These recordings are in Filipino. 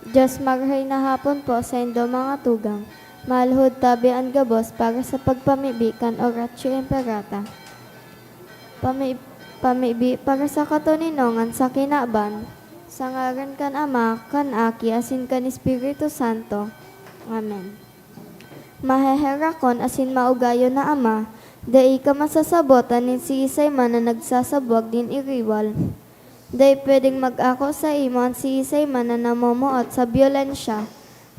Diyos maghay na hapon po sa indo mga tugang. Malhod tabi ang gabos para sa pagpamibikan o ratio imperata. Pamibi para sa katuninongan sa kinaban. Sa ngaran kan Ama, kan Aki, asin kan Espiritu Santo. Amen. Maheherakon asin maugayo na Ama, dai ka masasabotan ni si Isay man na nagsasabwag din iriwal. Dai pwedeng mag-ako sa imon si Isay man na namomoot sa byolensya.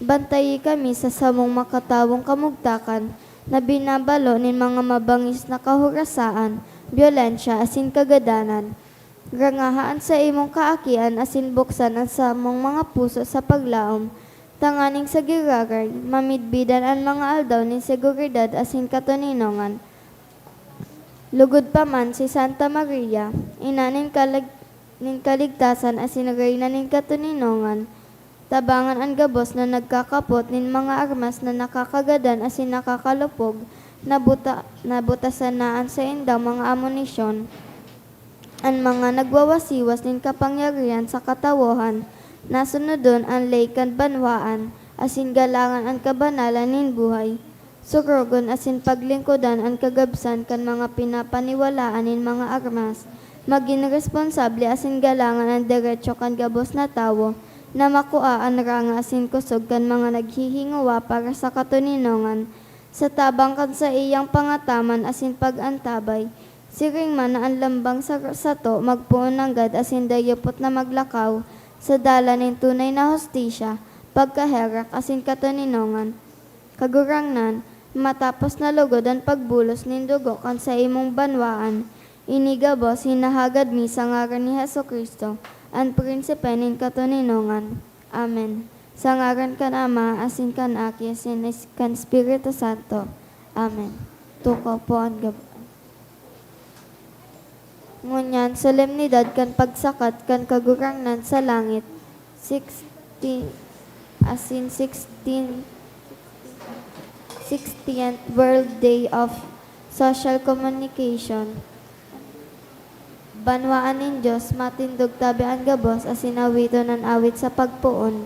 Bantayi kami sa samong makatawong kamugtakan na binabalo nin mga mabangis na kahurasaan, byolensya asin kagadanan. Rangahaan sa imong kaakian asin buksan ang samong mga puso sa paglaom. Tanganing sa giragay, mamidbidan ang mga aldaw ni seguridad asin katuninongan. Lugod pa man si Santa Maria, ina nin kaligtasan asin reyna nin katuninongan. Tabangan ang gabos na nagkakapot nin mga armas na nakakagadan asin nakakalupog, nabutasan naan sa indaw mga amunisyon. Ang mga nagwawasiwas nin kapangyarihan sa katawohan, nasunodon ang laykan banwaan, asin galangan ang kabanalan nin buhay. Surogon asin paglingkodan ang kagabsan kan mga pinapaniwalaan nin mga armas, maging responsable asin galangan ang diretsyo kan gabos na tawo, na makua ang ranga asin kusog kan mga naghihingawa para sa katuninongan, sa tabang kan sa iyang pangataman asin pag-antabay. Siring man na ang lambang sa to magpuon ng gad asin dayopot na maglakaw, sa dala nin tunay na hostisya, pagkaherak asin katuninongan. Kagurangnan, matapos na lugod ang pagbulos nin dugo kan sa imong banwaan, inigabos hinahagad mi sa ngaran ni Jesucristo, ang prinsipe nin katuninongan. Amen. Sa ngaran kan Ama, asin kan Aki, asin kan Espiritu Santo. Amen. Tukaw po ang gabon. Ngunyan, solemnidad kan pagsakat kan kagurangnan sa langit, 60th World Day of Social Communication. Banwaan nin Diyos, matindog tabi ang gabos, asin awito ng awit sa pagpuon.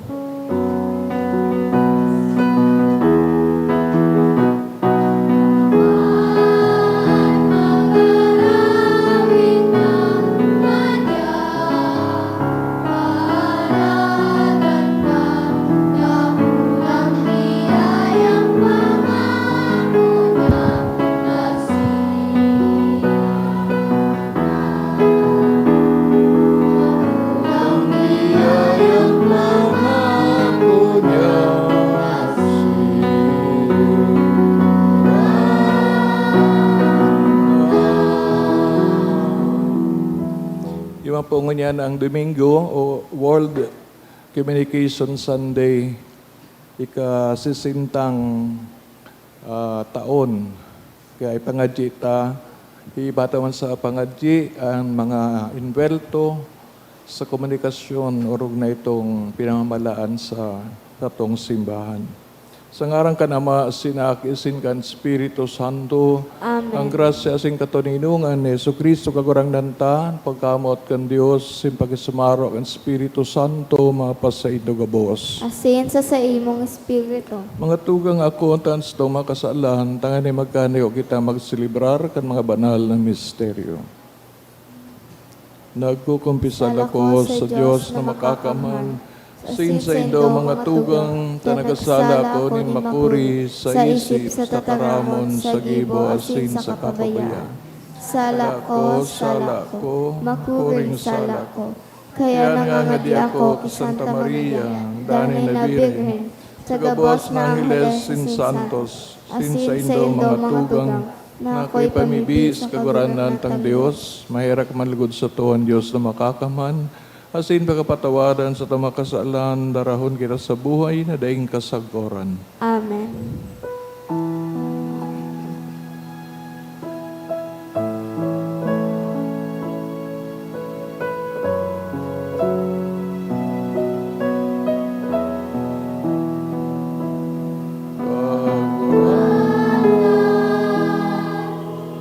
Po ngunyan ang Domingo o World Communication Sunday, ikasisintang taon. Kaya ipangadji ta, ibatawan sa pangadji ang mga inwelto sa komunikasyon orog na itong pinamamalaan sa tatong simbahan. Sa ngaran kan Ama, Anak, isin kan Espiritu Santo, Amen. ang grasya asing katuninungan ni Jesucristo kagurangnan ta, pagkamot kan Dios, simpagisumarok ang Espiritu Santo, mapasaido gabos. Asin sa imong espiritu. Mga tugang ako, tans daw makasalan, tangan ay magkanayo kita magsilibrar kan mga banal na misteryo. Nagkukumpisal ako sa Diyos na makakamahal, sin sa indo mga tugang, tanagasala ko nin makuri sa isip, sa tataramon, sa gibo, asin sa kapabayan. Sala ko, makuring sala ko. Kaya nangangadi ako kay Santa Maria, danay na Birhen, tagabos na Angeles sin Santos, sin sa indo mga tugang, na ako'y pamibis kaguranan tang Diyos, mahirak manlugod sa tuwan Diyos na makakaman, asin pagkapatawaran sa tamakasalan, darahon kita sa buhay na daing kasagoran. Amen.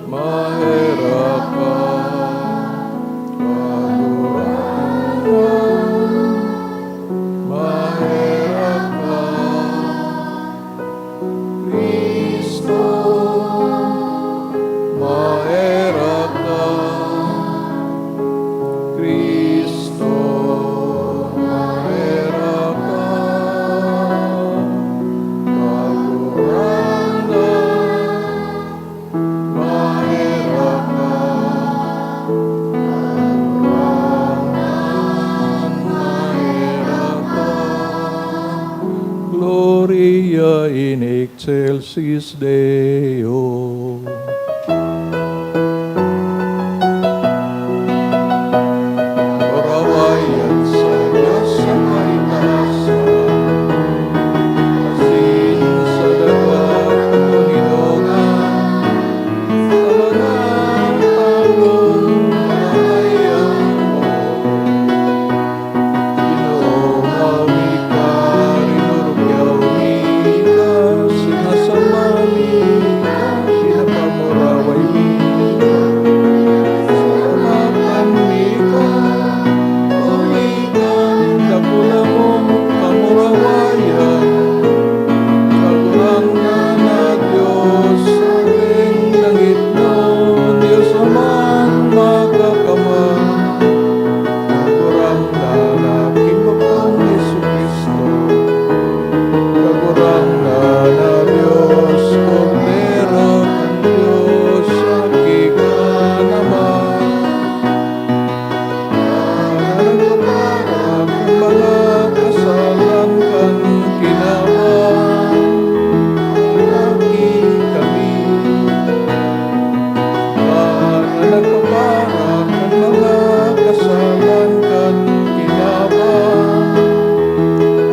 Mahirapan, excelsis Deo. Orawayan sa Diyos sa kaitaasan, asin sa dagat kaninongan, sa mga tanong kanayan mo. Inumawi ka, rinurugyawi ka, sinasamani ka, pinapamuraway mi ka. Salamakan mi ka, umikan, kakulamong kamurawayan. Kagurang na Diyos, aking langit nun, Diyos Amang makakamang. Kagurang na Panginoong Jesucristo, kagurang na Diyos, Kordero ng Diyos, aking naman. Nagpaparang mga kasalan kan kinaman, lagi kami. Nagpaparang mga kasalan kan kinaman,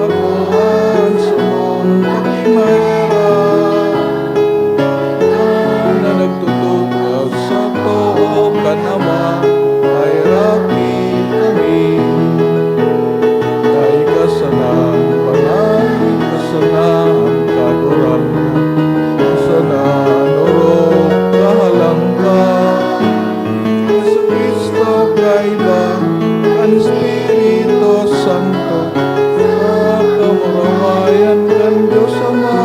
ako ang sumong pagkimayra, na nagtutukaw sa toob ka naman, ay raki kami. Dahil kasanang panay, kasanang kagurang, kasanang urok, kahalang ka. Yesu Cristo kaiba, kan Espiritu Santo, sa kamurawayan kan Diyos Ama.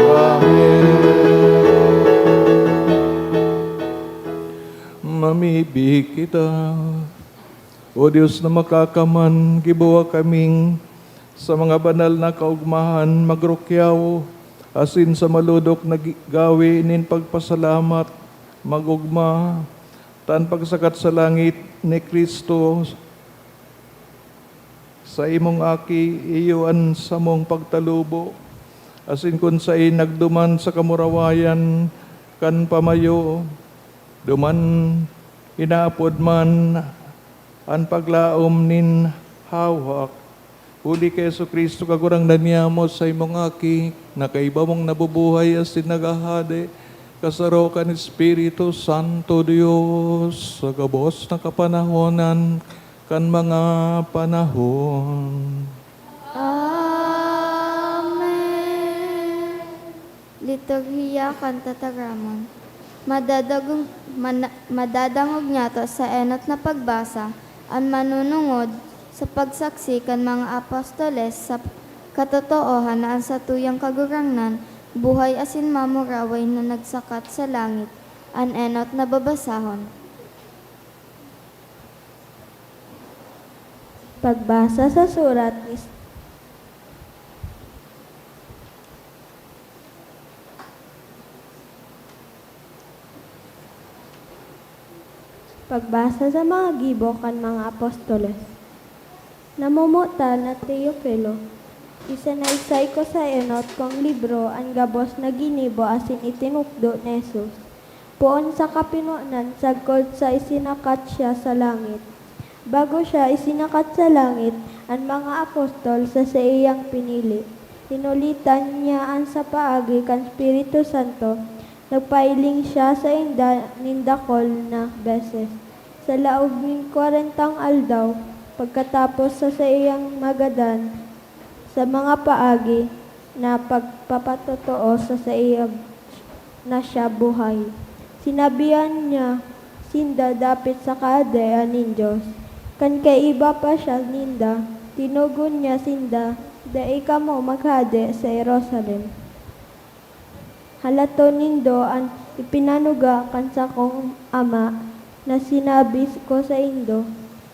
Amen. Mamibig kita, O Diyos na makakaman, gibuwa kaming sa mga banal na kaugmahan, magrukyaw, asin sa maludok na gawi nin pagpasalamat, magugma, tan pagsakat sa langit ni Kristo, sa imong aki, iyuan sa mong pagtalubo, asin kun sa nagduman sa kamurawayan, kan pamayo, duman inaapod man, ang paglaom nin hawak. Uli kay Yesu Kristo kagurang nanyamo sa imong aki, na kaiba mong nabubuhay asin nagahade, kasaro kan Espiritu Santo Dios, sa gabos na kapanahonan, kan mga panahon. Amen. Liturhiya kan Tataramon. Madadangog niya to sa enot na pagbasa, ang manunungod sa pagsaksi kan mga apostoles sa katotoohan na ang satuyang kagurangnan, buhay asin mamuraway na nagsakat sa langit, ang enot na babasahon. Pagbasa sa surat ni Pagbasa sa mga gibo kan mga apostoles. Namumuta na Teofilo, isanaysay ko sa enot kong libro ang gabos na ginibo asin itinukdo ni Jesus. Poon sa kapinunan, sagkod sa isinakat siya sa langit. Bago siya isinakat sa langit, ang mga apostol sa iyang pinili. Tinulitan niya ang sa paagi kan Espiritu Santo. Nagpailing siya sa nindakol na beses. Sa laog ng 40 aldaw, pagkatapos sa iyang magadan, sa mga paagi na pagpapatotoo sa iyang na siya buhay. Sinabihan niya, sinda dapit sa kaadaan ng Diyos. Kan kaiba pa siya ninda, tinugon niya sinda, dai ka mo maghade sa Jerusalem. Halato nindo ang ipinanuga kan sa kong ama, na sinabi ko sa indo,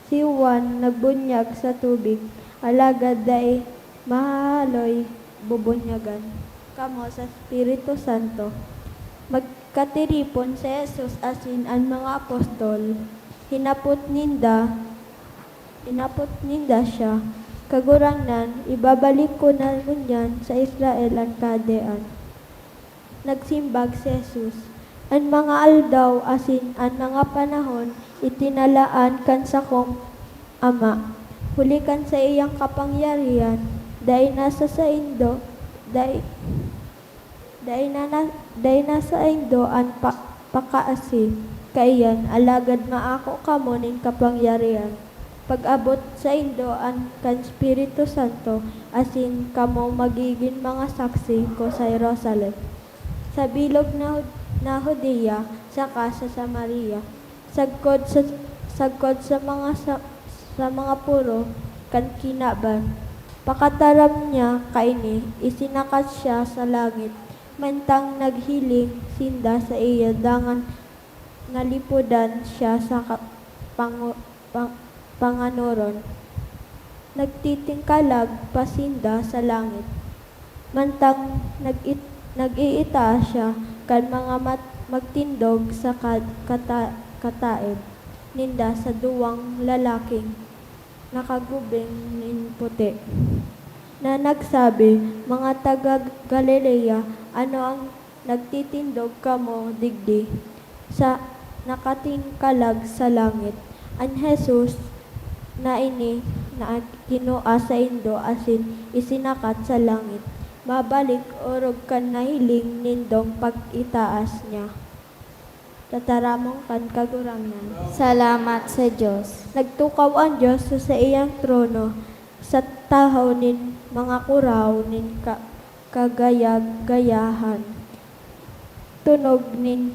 si Juan nagbunyag sa tubig, alagad dai mahaloy bubunyagan. Kamo sa Espiritu Santo. Magkatiripon si Jesus asin ang mga apostol, hinapot ninda siya, Kagurangnan, ibabalik ko na ngunyan sa Israel ang kadean. Nagsimbag si Jesus. Ang mga aldaw asin ang mga panahon itinalaan kan sa kong ama. Huli kan sa iyang kapangyarihan, dahil nasa sa indo, dahil nasa indo ang pakaasi. Kaiyan, alagad maako kamo ning kapangyarihan. Pag-abot sa indo ang kan Espiritu Santo, asin kamo magiging mga saksi ko sa Jerusalem, sa bilog na Judea, saka sa Samaria, sagkod sa mga puro kan kinaban. Pakataram niya kaini, isinakat siya sa langit, mantang naghiling sinda sa iya dangan nalipudan siya sa panganuron. Nagtitingkalag pasinda sa langit, mantang nag-iita siya kan mga magtindog sa kataib ninda sa duwang lalaking nakagubing nin puti, na nagsabi, mga taga Galilea, ano ang nagtitindog kamo digdi sa nakatingkalag sa langit? Ang Jesus na ini na kinua sa indo asin isinakat sa langit, mabalik orog kan nahiling nindong pag-itaas niya. Tataramong kan kagurangnan. Salamat sa Diyos. Nagtukaw ang Diyos sa iyang trono, sa tahaw nin mga kuraw nin kagayag-gayahan. Tunog nin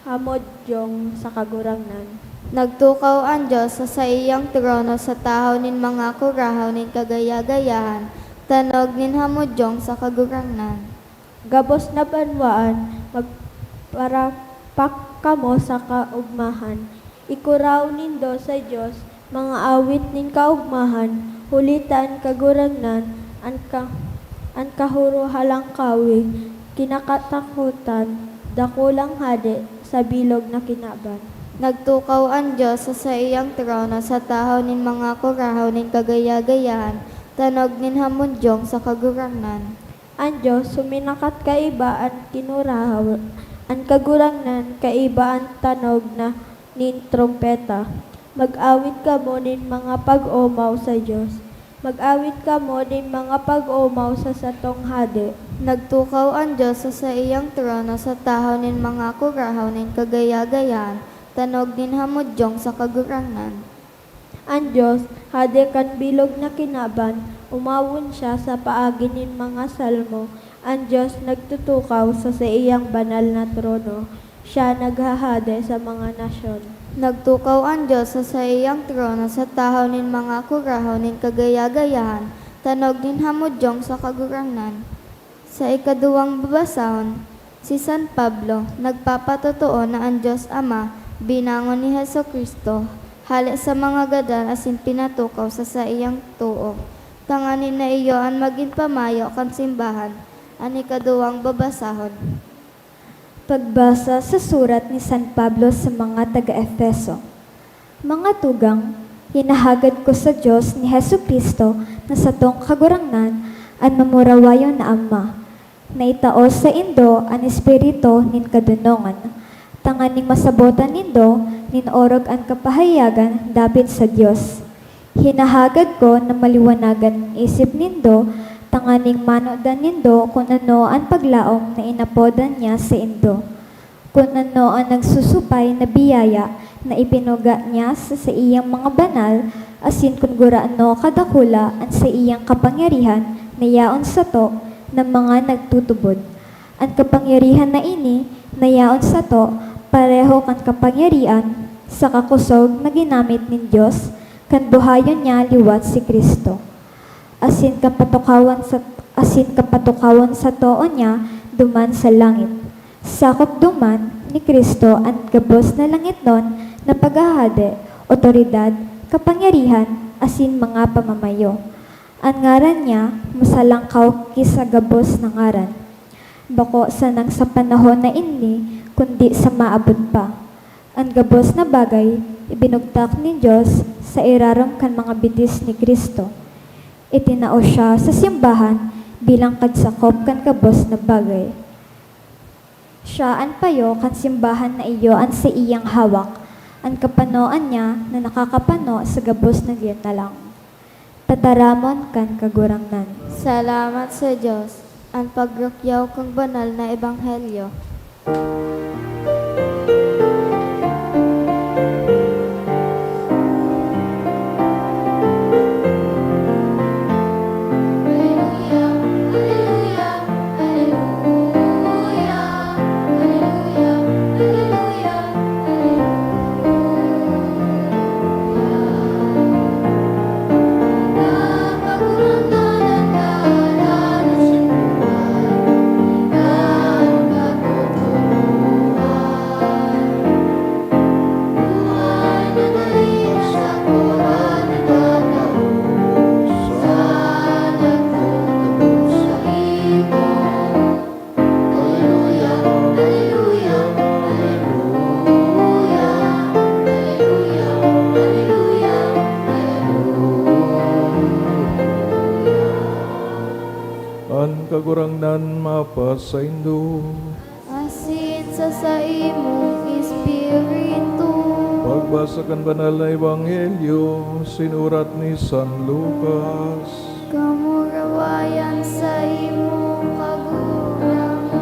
hamodyong sa kagurangnan. Nagtukaw ang Diyos sa iyang trono sa tahaw nin mga kurahaw nin kagaya-gayahan, tanog nin hamudyong sa kagurangnan. Gabos na banwaan, magparapak kamo sa kaugmahan. Ikuraw nindo sa Diyos, mga awit nin kaugmahan, hulitan kagurangnan, ang kahuro halang kawi, kinakatakutan, dakulang hade, sa bilog na kinaban. Nagtukaw ang Diyos sa iyang trono sa tahaw nin mga kurahaw nin kagaya-gayahan, tanog nin hamudyong sa kagurangnan. Ang Diyos, suminakat kaiba ang kinurahaw, ang kagurangnan kaiba ang tanog na nin trompeta. Mag-awit ka mo nin mga pag-umaw sa Diyos. Mag-awit ka mo nin mga pag-umaw sa satong hade. Nagtukaw ang Diyos sa iyang trono sa tahaw nin mga kurahaw nin kagaya-gayahan, tanog nin hamudyong sa kagurangnan. Ang Diyos, hade kan bilog na kinaban, umawon siya sa paagi nin mga salmo. Ang Diyos nagtutukaw sa iyang banal na trono. Siya naghahade sa mga nasyon. Nagtukaw ang Diyos sa iyang trono sa tahaw nin mga kurahaw nin kagaya-gayahan, tanog nin hamudyong sa kagurangnan. Sa ikaduwang babasahon, si San Pablo nagpapatotoo na ang Diyos Ama binangon ni Hesukristo, hali sa mga gadal asin pinatukaw sa iyang tuo. Tanganin na iyo ang maging pamayo kan simbahan, ang ikaduwang babasahon. Pagbasa sa surat ni San Pablo sa mga taga-Efeso. Mga tugang, hinahagad ko sa Diyos ni Hesukristo na sa tong kagurangnan at mamurawayo na Ama, na itaos sa indo ang espiritu nin kadunongan. Tanganing masabotan nindo, nin orog ang kapahayagan dapit sa Diyos. Hinahagad ko na maliwanagan isip nindo, tanganing manodan nindo kung ano ang paglaom na inapodan niya sa indo. Kung ano ang nagsusupay na biyaya na ipinuga niya sa iyang mga banal, asin kung guraano kadakula ang sa iyang kapangyarihan na yaon sa to ng mga nagtutubod. Ang kapangyarihan na ini na yaon sa to, pareho kan kapangyarihan sa kakusog na ginamit nin Diyos, kan buhayon niya liwat si Kristo. Asin kapatukawan sa too niya duman sa langit. Sakop duman ni Kristo ang gabos na langit nun na paghahade, otoridad, kapangyarihan, asin mga pamamayo. Ang ngaran niya masalangkaw kisa gabos na ngaran. Bako sa nang sa panahon na ini, kundi sa maabot pa. Ang gabos na bagay, ibinugtak ni Diyos sa irarom kan mga bitis ni Kristo. Itinao siya sa simbahan bilang kadsakop kan kabos na bagay. Siya an payo kan simbahan na iyo an sa iyang hawak, an kapanoan niya na nakakapano sa gabos na gintalang. Tataramon kan kagurangnan. Salamat sa Diyos, ang pagrukyaw kang banal na ebanghelyo. An kagurangnan mapasaindo, Asin sa imong espiritu. pagbasa kan banal na ebanghelyo, sinurat ni San Lucas. Kamurawayan sa imong kagurangan.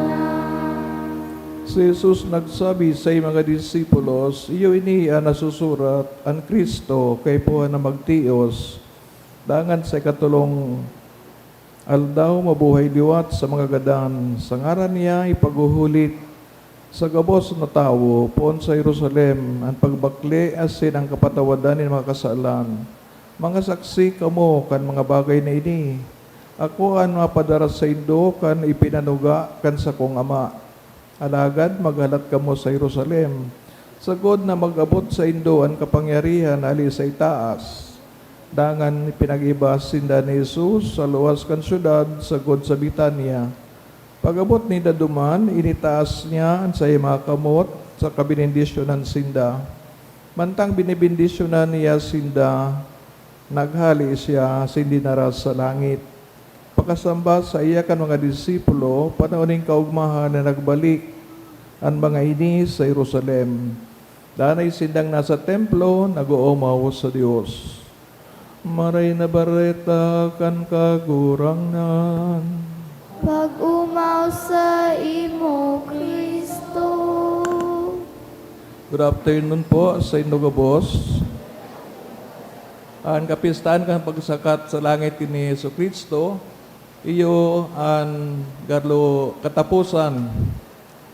Si Jesus nagsabi sa mga disipulos, iyo iniya nasusurat, ang Kristo kay puha na magtios, dangan sa katulong aldaw mabuhay liwat sa mga gadan, sa ngaran niya ipaguhulit sa gabos na tao, poon sa Jerusalem, ang pagbakli asin ang kapatawadan ng mga kasalan. Mga saksi kamo kan mga bagay na ini. Ako ang mapadara sa indo kan ipinanuga kan sa kong ama. Alagad maghalat kamo sa Jerusalem. Sagod na mag-abot sa indo ang kapangyarihan ali sa itaas. Dangan pinag-iba sinda ni Jesus sa luwas kan syudad sagod sa Bitanya. Pag-abot ni daduman, initaas niya ang sa mga kamot sa kabinindisyonan sinda. Mantang binibindisyonan niya sinda, naghali siya sindi naras sa langit. Pakasamba sa iya kan mga disipulo, panauning kaugmahan na nagbalik ang mga ini sa Jerusalem. Danay sindang nasa templo, nag-uumaw sa Diyos. Maray na bareta kan kagurangnan. Pag-umaw sa imo, Kristo. Good afternoon po sa Indoga Boss. Ang kapistahan kan pagsakat sa langit ni Yesu Kristo, iyo ang garlo katapusan,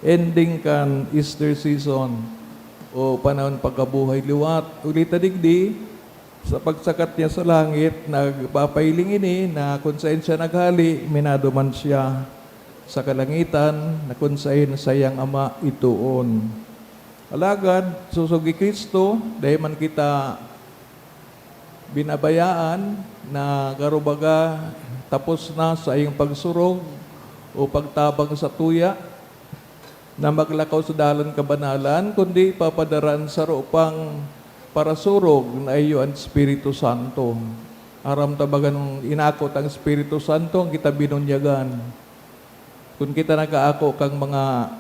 ending kan Easter season o panahon pagkabuhay liwat. Ulita digdi, sa pagsakat niya sa langit, nagpapailing ini na kung saan siya naghali, minaduman siya sa kalangitan na kung saan sayang ama ituon. Alagad, susugi Kristo, dahil man kita binabayaan na karubaga tapos na sa iyong pagsurog o pagtabang sa tuya na maglakaw sa dalan kabanalan, kundi papadaraan sa rupang para surog na iyo ang Espiritu Santo. Aram tabagan ng inakot ang Espiritu Santo, ang kita binunyagan. Kung kita nag-aako kang mga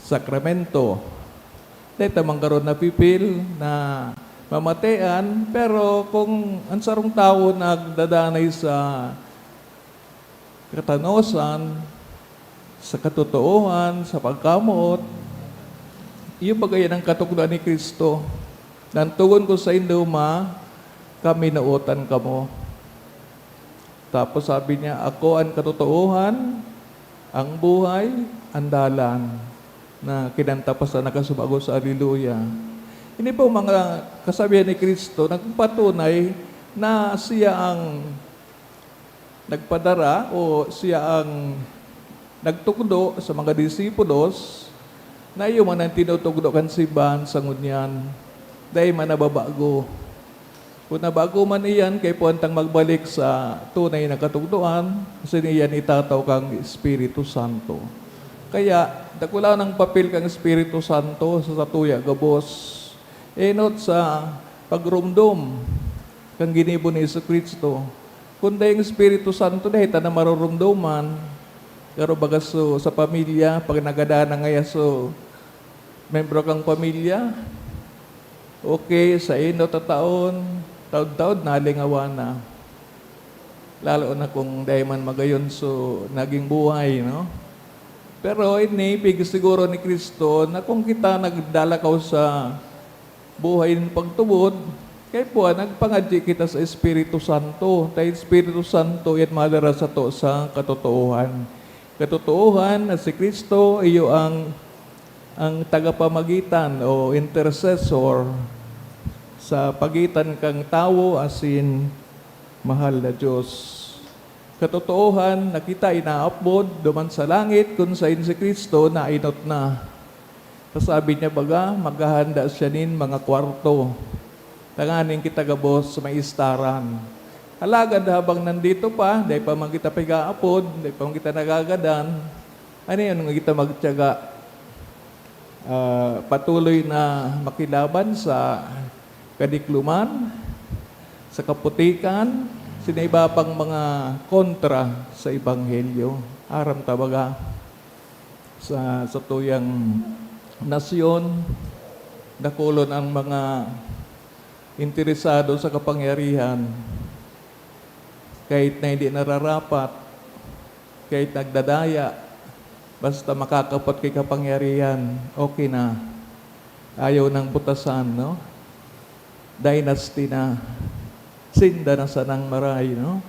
sakramento, dahil tamang karoon na pipil na mamatean, pero kung ang sarong tao nagdadanay sa katanosan, sa katotoohan, sa pagkamot, iyo bagayan ang katuklan ni Kristo. Nantugon ko sa induma, kami nautan kamo. Tapos sabi niya, ako ang katotoohan, ang buhay, ang dalan, na kinantapas na nakasubago sa Alleluia. Hindi po mga kasabihan ni Kristo, nagpatunay na siya ang nagpadara o siya ang nagtukdo sa mga disipulos na iyo man ang tinutugdo kan simbahan sa ngunyan. Dahil man nababago. Kung nabago man iyan, kay puwantang magbalik sa tunay na katugduan, kasi niyan itataw kang Espiritu Santo. Kaya, dakula ng papel kang Espiritu Santo sa tuya gabos. Enot sa pagrumdom kang ginibo ni Kristo. Kundi yung Espiritu Santo dahil na marurumduman. Pero baga so, sa pamilya, pag nagadaan na ngaya so, membro kang pamilya, okay, sa enot na taon, taon-taon, nalingawa na. Lalo na kung dahil man magayon so, naging buhay, no? Pero inipig siguro ni Kristo na kung kita nagdalakaw sa buhay ng pagtubod, kaya po, nagpangadyi kita sa Espiritu Santo. Tayo Espiritu Santo, yan madara sa to sa katotohan. Katotohan na si Kristo, iyo ang tagapamagitan o intercessor sa pagitan kang tao asin mahal na Diyos. Katotohan na kita inaapod duman sa langit kung sa si Kristo na inot na. Sabi niya baga, maghahanda siya nin mga kwarto. Tanganin kita gabos sa may istaran. Alagad habang nandito pa, dahil pa man kita pigaapod, dahil pa man kita nagagadan, ano yun, kita magtiyaga, patuloy na makilaban sa kadikluman, sa kaputikan, sinaiba pang mga kontra sa Ebanghelyo. Aram tabaga sa tuyang nasyon, nakulon ang mga interesado sa kapangyarihan, kahit na hindi nararapat, kahit nagdadaya, basta makakapot kay kapangyarihan, okay na. Ayaw ng butasan, no? Dynasty na. Sinda na sanang maray, no?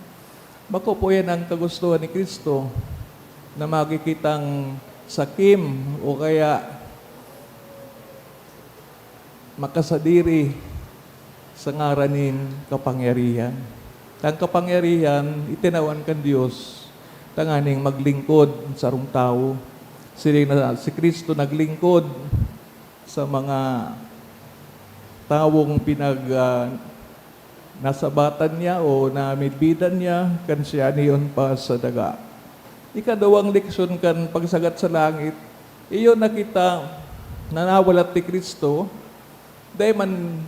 Bako po yan ang kagustuhan ni Kristo na makikitang sakim o kaya makasadiri sa ngaranin kapangyarihan. Ang kapangyarihan, itinawan kan Diyos, tanganing maglingkod sa rong tao. Si Kristo naglingkod sa mga tawong nasabatan niya o namidbidan niya, kan siya niyon pa sa daga. Ikadawang leksyon kan pagsagat sa langit, iyon nakita nanawalat ni Kristo, dahil man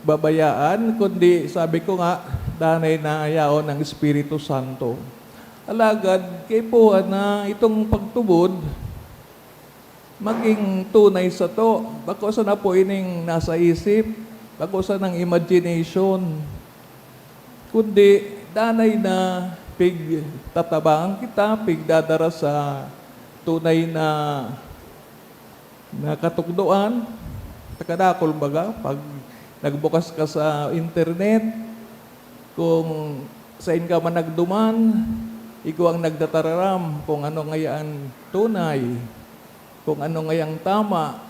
babayaan, kundi sabi ko nga, danay na yaon ng Espiritu Santo. Alagad, kay po na itong pagtubod, maging tunay sa to. Bako sa na po ining nasa isip, bako sa ng imagination, kundi danay na pig tatabang kita, pig dadara sa tunay na katukdoan. Takadakol baga, pag nagbukas ka sa internet, kung saan ka man nagduman, ikaw ang nagdatararam kung ano ngayaan tunay, kung ano ngayang tama,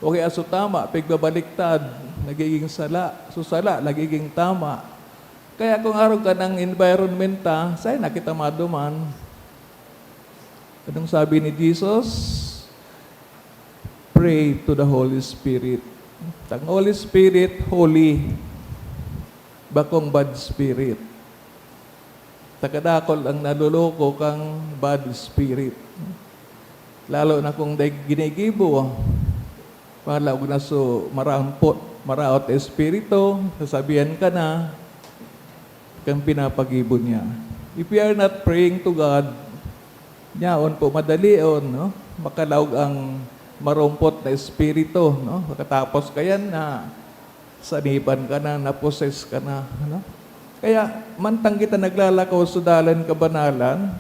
o kaya so tama, pigbabaliktad, nagiging sala, susala, nagiging tama. Kaya kung araw ka ng environment saan na kita maduman? Anong sabi ni Jesus? Pray to the Holy Spirit. Ang Holy Spirit, holy. Bakong bad spirit. Takadakol ang naluloko kang bad spirit. Lalo na kung ginigibo, malawag na so marampot, maraot espiritu, sasabihan ka na, kang pinapagibo niya. If you are not praying to God, niyaon po madalion, no? Makalawag ang marumpot na espiritu, no? Katapos kayan na saniban ka na, naposes ka na, no? Kaya mantang kita naglalakaw sa dalan kabanalan,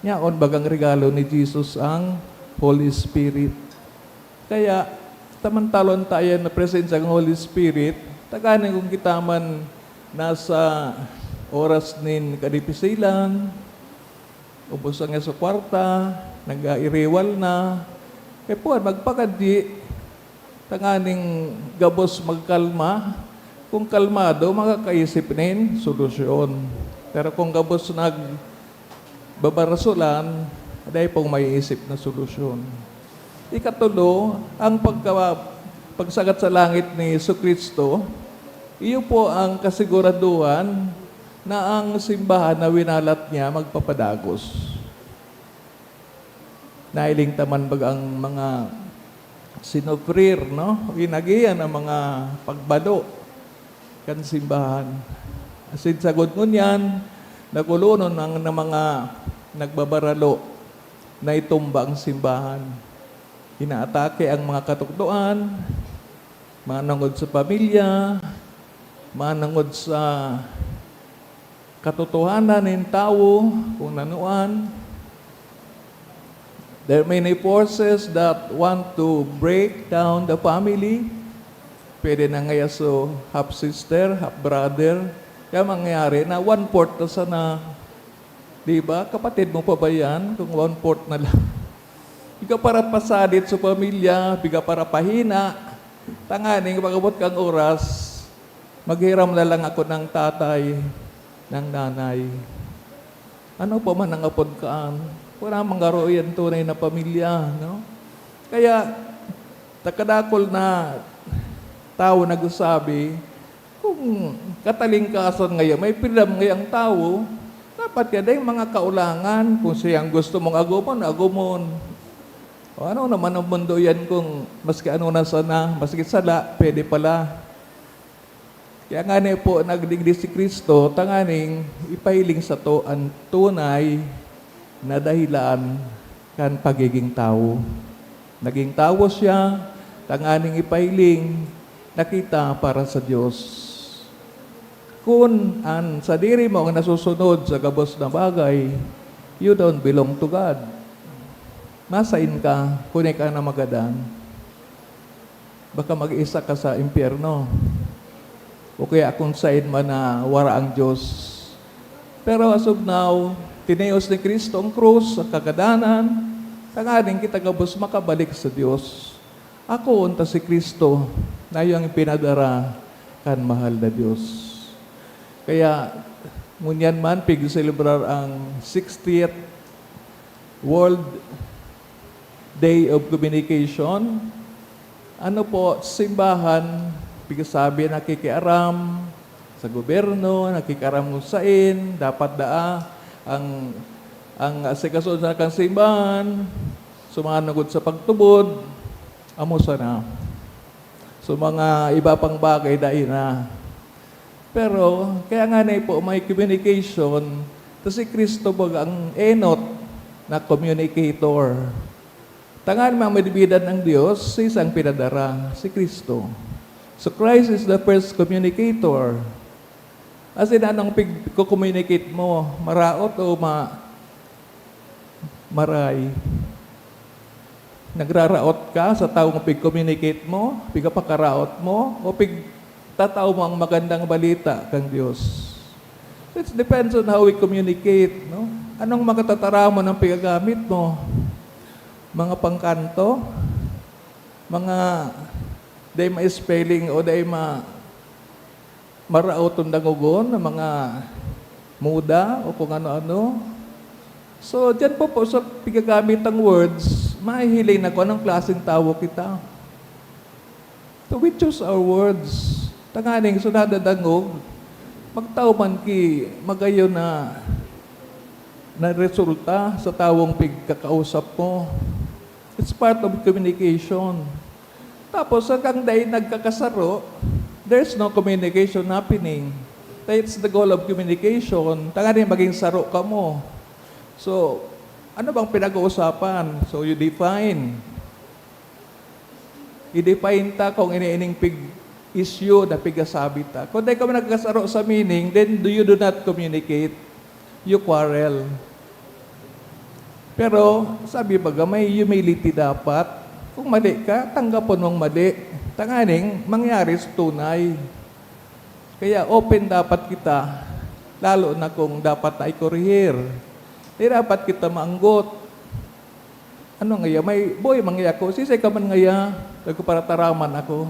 yaon bagang regalo ni Jesus ang Holy Spirit. Kaya tamantalon tayo na presensya ng Holy Spirit, taganin kung kita man nasa oras nin kadipisilan, ubos ang sa kwarta, nag-airiwal na, po, magpakadi, tanganing gabos magkalma. Kung kalmado, makakaisip nin solusyon. Pero kung gabos nagbabarasulan, dahil pong may isip na solusyon. Ikatulo, ang pagsagat sa langit ni Kristo, iyo po ang kasiguraduhan na ang simbahan na winalat niya magpapadagos. Nailing taman bag ang mga sinuprir, no? Inagiyan ang mga pagbalo kan simbahan. Asin sagod nun yan, nagulunon ng mga nagbabaralo na itumba ang simbahan. Inaatake ang mga katukduan, manangod sa pamilya, manangod sa katotohanan ng tao, kung nanuan. There are many forces that want to break down the family. Pwede na ngaya so half-sister, half-brother. Kaya mangyayari na 1/4 na sana. Di ba? Kapatid mo pa ba yan? Kung 1/4 na lang. Biga para pasadit sa pamilya, biga para pahina. Tanganing, pagabot kang oras, maghiram na lang ako ng tatay, ng nanay. Ano pa man ang apod kaan? Wala mangaro yan tunay na pamilya, no? Kaya, takadakol na tao nagsasabi, kung katalingkasan ngayon, may freedom ngayong tao, dapat yan yung mga kaulangan. Kung siyang gusto mong agumon. O ano naman ang mundo yan kung maski ano na sana, maski sala, pwede pala. Kaya nga po, nagdigdi si Kristo, tanganing ipahiling sa to ang tunay na dahilan kan pagiging tao. Naging tao siya, tanganing ipahiling, nakita para sa Diyos. Kung ang sa diri mo ang nasusunod sa gabos na bagay, you don't belong to God. Masain ka, kunay ka na magadan. Baka mag-isa ka sa impyerno. O kaya kung sain man na wara ang Diyos. Pero as of now, tinayos ni Kristo ang krus, ang kagadanan, tanganing kita gabos makabalik sa Diyos. Ako unta si Kristo na yung pinadara kan mahal na Diyos. Kaya, ngunyan man, pig-celebrar ang 60th World Day of Communication. Ano po, simbahan, pigsasabi nakikiaram sa gobyerno, nakikiaram mo sain, dapat ang asikasunod na kang simbahan, sumanagod sa pagtubod, amo sana. So mga iba pang bagay dahil na. Pero, kaya nga na po, may communication, to si Kristo bag ang enot na communicator. Tangan mga madibidan ng Diyos, si isang pinadara, si Kristo. So Christ is the first communicator. As in, anong pig-communicate mo? Maraot o maray? Nagraraot ka sa taong pig-communicate mo? Pigapakaraot mo? O tataw mo ang magandang balita kang Diyos? It depends on how we communicate. No? Anong makatatara mo ng pigagamit mo? Mga pangkanto? Mga day ma-spelling o day maraoton dangugon na mga muda o kung ano-ano. So, dyan po sa pigagamit ng words, mahihiling na ko anong klaseng tawo kita. So, we choose our words. Tanganing sunadadangog, magtao man ki magayo na resulta sa tawong pigkakausap mo. It's part of communication. Tapos, hanggang dahil nagkakasaro, there's no communication happening. That's the goal of communication. Tanganing maging saro ka mo. So, ano bang pinag-uusapan? So, you define. I-define ta kung iniining issue na pigasabi ta. Kung di ka nagkasaro sa meaning, then you do not communicate. You quarrel. Pero, sabi baga, may humility dapat. Kung mali ka, tanggapon mong mali. Tanganing, mangyari sa tunay. Kaya open dapat kita, lalo na kung dapat na ikorihir. Di dapat kita maanggot. Ano ngaya? May boy mangyaya ko. Sisay ka man ngaya, nagparataraman ako.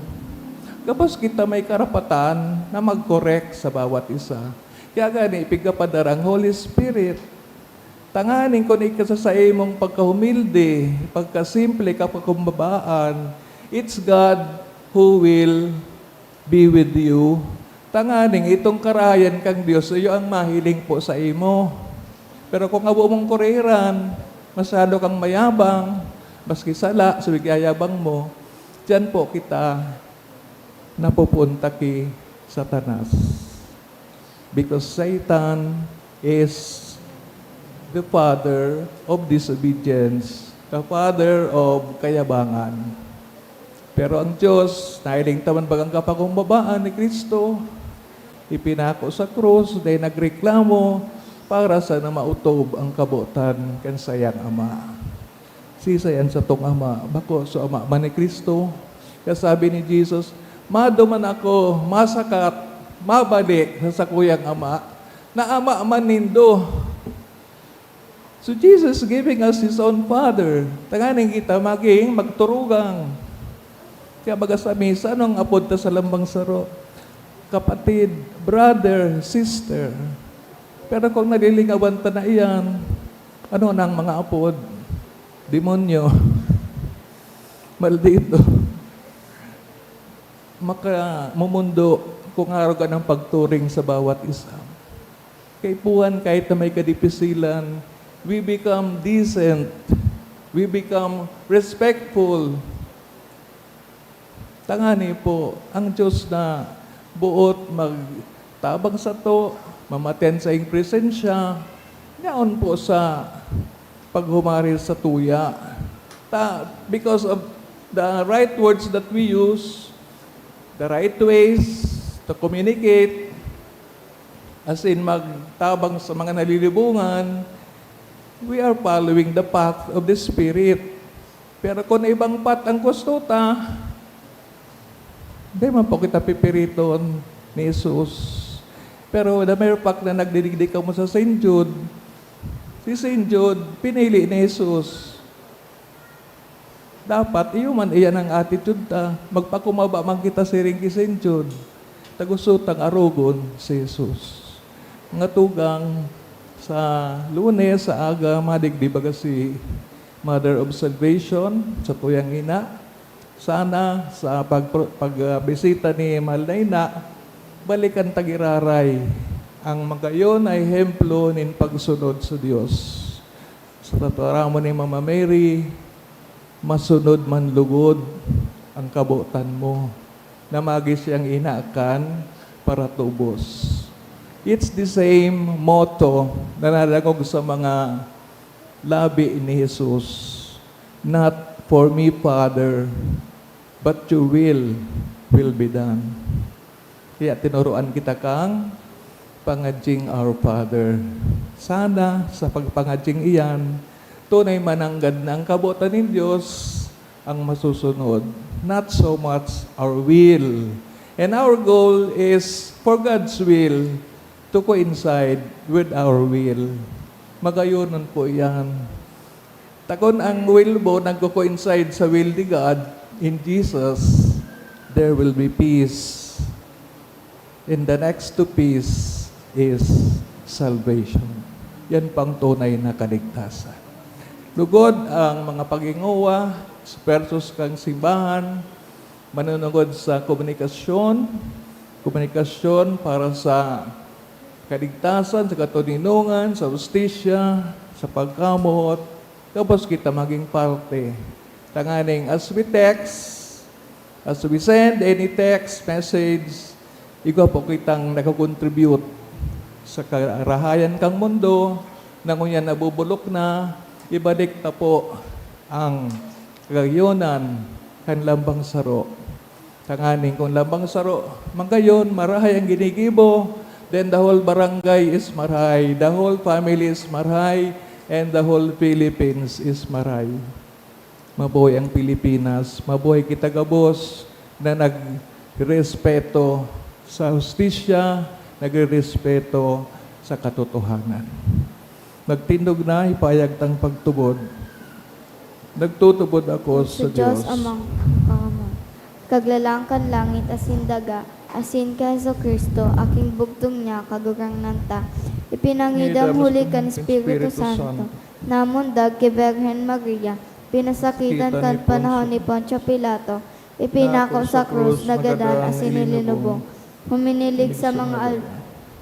Kapag kita may karapatan na mag-correct sa bawat isa. Kaya gani, ipigkapadarang Holy Spirit. Tanganin ko ni kasasay mong pagkahumilde, pagkasimple, kapagkumbabaan. It's God who will be with you. Tanganing itong karayan kang Diyos, iyo ang mahiling po sa imo. Pero kung abo mong kuriran, masyado kang mayabang, maski sala, subigayabang mo, Diyan po kita napupunta kay Satanas. Because Satan is the father of disobedience, the father of kayabangan. Pero ang Diyos, nahiling taman bagang kapakumbabaan ni Kristo, ipinako sa krus, dahil nagreklamo para sa na mautob ang kabutan kan sayang Ama. Sisayan sa tong Ama, bako sa Ama man ni Kristo. Kasabi ni Jesus, maduman ako, masakat, mabalik sa sakuyang Ama, na Ama man nindo. So Jesus giving us His own Father. Tanganin kita maging magturugang. Kaya baga sa misa, anong apod ta sa lambang saro? Kapatid, brother, sister. Pero kung naliligawan ta na iyan, ano nang mga apod? Demonyo. Maldito. Mumundo kung araw ka ng pagturing sa bawat isa. Kay puwan, kahit na may kadipisilan, we become decent. We become respectful. Tangani po, ang Diyos na buot magtabang sa to, mamaten sa iyong presensya, ngayon po sa paghumari sa tuya. Because of the right words that we use, the right ways to communicate, as in magtabang sa mga nalilibungan, we are following the path of the Spirit. Pero kung ibang path ang gusto ta, di man po kita pipiriton ni Jesus. Pero the mere fact na nagdidigdig ka mo sa St. Jude, si St. Jude, pinili ni Jesus. Dapat, iyo man iyan ang attitude ta. Magpakumaba man kita siring ki St. Jude. Tagusutang arugon si Jesus. Nga tugang sa Lunes, sa aga, madigdi baga si Mother of Salvation, sa tuyang ina. Sana sa pagbisita ni Mahal na Ina, balikan tagiraray. Ang magayon ay hemplo nin pagsunod sa Dios. Sa tataramo ni Mama Mary, masunod man lugod ang kabutan mo na magis siyang inaakan para tubos. It's the same motto na nalagog sa mga labi ni Jesus. Not for me, Father, but your will be done. Kaya tinuruan kita kang pangajing our Father. Sana sa pagpangajing iyan, tunay mananggad na ang kabutan ng Diyos ang masusunod. Not so much our will. And our goal is for God's will to coincide with our will. Magayonon po yan. Takon ang will mo nagko-coincide sa will ni God in Jesus, there will be peace. And the next to peace is salvation. Yan pang tunay na kaligtasan. Lugod ang mga paginguwa versus kang simbahan, manunugod sa komunikasyon para sa kaligtasan, sa katuninungan, sa justisya, sa pagkamot, tapos kita maging parte. Tanganing, as we send any text message, ikaw po kitang nakakontribute sa karahayan kang mundo, na ngunyan nabubulok na, ibalik ta po ang kagayonan kan lambang saro. Tanganing, kung lambang saro, manggayon, marahay ang ginigibo, then the whole barangay is marahay, the whole family is marahay, and the whole Philippines is marahay. Mabuhay ang Pilipinas, mabuhay kita gabos na nagrespeto sa hustisya, nagrespeto sa katotohanan. Nagtindog na, ipayag tang pagtubod. Nagtutubod ako sa Diyos. amang Ama. Kaglalangkan langit asin daga, asin ka Heso Kristo, aking bugtong niya, kagurang nanta. Ipinangidam huli kan Espiritu Santo, namundag kay Berhen Maria, pinasakitan kan panahon ni Poncio Pilato, ipinako sa krus, nagadan asin nilinubong. Huminilig sa mga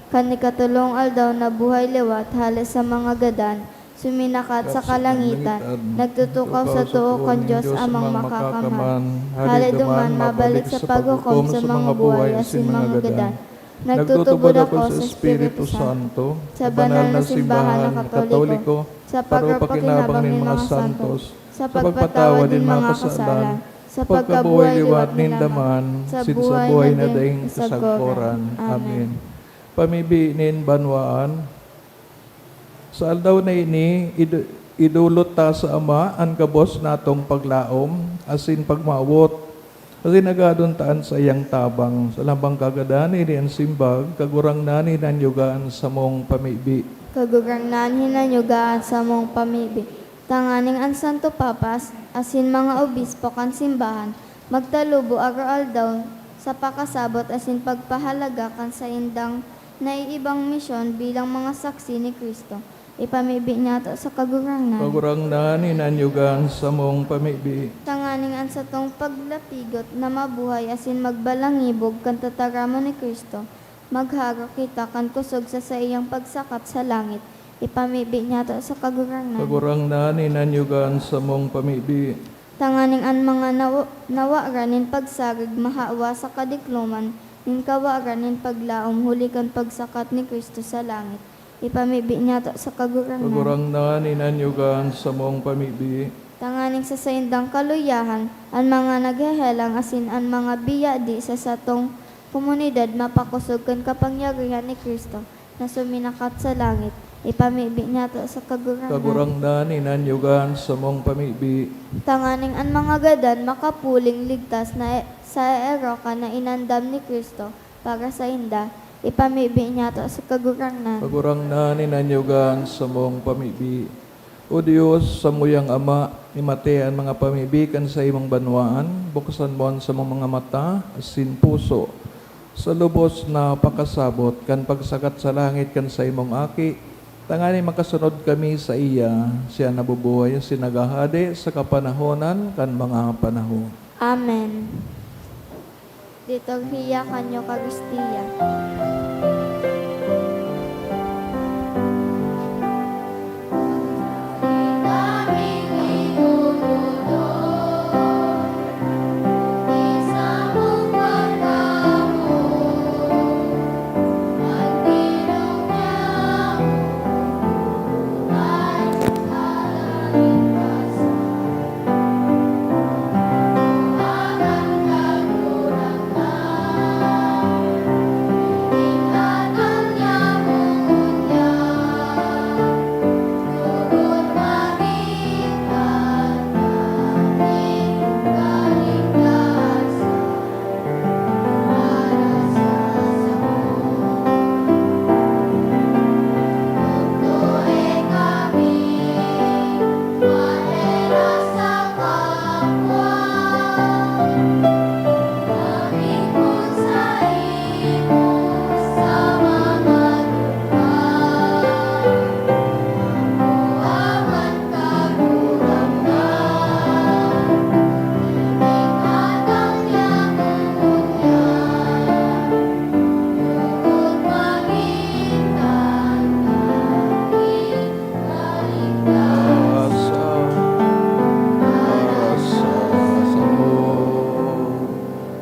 kanikatulong aldaw na buhay liwat, halos sa mga gadan, suminakat sa kalangitan, nagtutukaw sa tuo kan Diyos amang makakaman. Haliduman mabalik sa paghukom sa mga buhay asin mga gadan. Nagtutubod ako sa Espiritu Santo, sa banal na simbahan na Katoliko, sa pagpapakinabang ng mga santos, sa pagpatawad din mga kasalan, sa pagkabuhay liwat nindaman, sa buhay na daing kasagporan. Amen. Pamibinin banwaan, sa aldaw na ini, idulot ta sa Ama, ang kabos natong paglaom, asin pagmawot, kasi nagaduntaan sa iyang tabang, sa lambang kagadani ni ang simbag, kagurang nani nanyugaan sa mong pamibi. Kagurang nanhinanyugaan sa mong pamibi. Tanganing ang Santo Papas, asin mga obispo kan simbahan, magtalubo araw-aldaw sa pakasabot asin pagpahalaga kan sa indang naiibang misyon bilang mga saksi ni Kristo. Ipamibi niya to sa kagurangnan. Kagurang nani nanyugaan sa mong pamibi. Tanganing ang sa tong paglapigot na mabuhay asin magbalangibog kan tataramo ni Kristo. Magharo kita kan kusog sa iyang pagsakat sa langit. Ipamibi niya to sa kagurangnan. Kagurang nani nanyugaan sa mong pamibi. Tanganing ang mga nawaranin pagsarig mahawa sa kadikluman, nin kawaranin paglaom huli kan pagsakat ni Kristo sa langit. Ipamibi niya to sa kagurangnan. Kagurang nani nanyugaan sa mong pamibi. Tanganing sa saindang kaluyahan, ang mga naghehelang asin ang mga biyadi sa satong komunidad mapakusog kan kapangyarihan ni Kristo na suminakat sa langit. Ipamibi niya to sa kagurangnan. Kagurang nani nanyugaan sa mong pamibi. Tanganing ang mga gadan makapuling ligtas na sa eroka na inandam ni Kristo para sa inda. Ipamibi niya to sa kagurangnan. Kagurang nani nanyugaan sa mong pamibi. O Diyos, sa muyang Ama, imate ang mga pamibikan sa imong banwaan, buksan mo sa mong mga mata, asin puso, sa lubos na pakasabot, kan pagsakat sa langit, kan sa imong aki, tangani makasunod kami sa iya, siya nabubuhay, sinagahade sa kapanahonan, kan mga panahon. Amen. Liturhiya kanyo Karustiya.